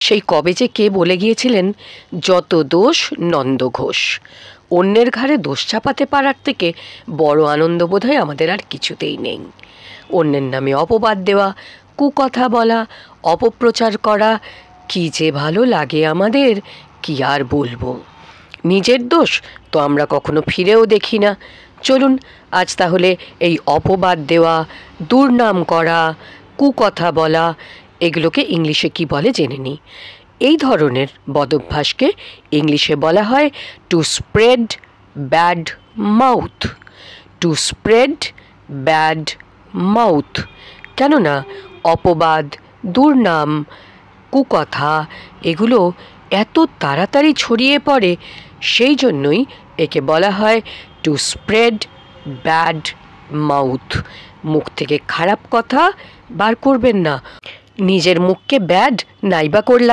সেই কবে যে কে বলে গিয়েছিলেন, যত দোষ নন্দ ঘোষ। অন্যের ঘাড়ে দোষ চাপাতে পারার থেকে বড় আনন্দ বোধহয় আমাদের আর কিছুতেই নেই। অন্যের নামে অপবাদ দেওয়া, কুকথা বলা, অপপ্রচার করা কি যে ভালো লাগে আমাদের, কি আর বলবো। নিজের দোষ তো আমরা কখনো ফিরেও দেখি না। চলুন আজ তাহলে এই অপবাদ দেওয়া, দুর্নাম করা, কুকথা বলা এগুলোকে ইংলিশে কি বলে জেনে নিই। এই ধরনের বদভ্যাসকে ইংলিশে বলা হয় to spread bad mouth. To spread bad mouth. কেননা অপবাদ, দুর্নাম, কুকথা এগুলো এত তাড়াতাড়ি ছড়িয়ে পড়ে, সেই জন্যই একে বলা হয় টু স্প্রেড ব্যাড মাউথ। মুখ থেকে খারাপ কথা বার করবেন না। নিজের মুখকে ব্যাড নাইবা করলাম।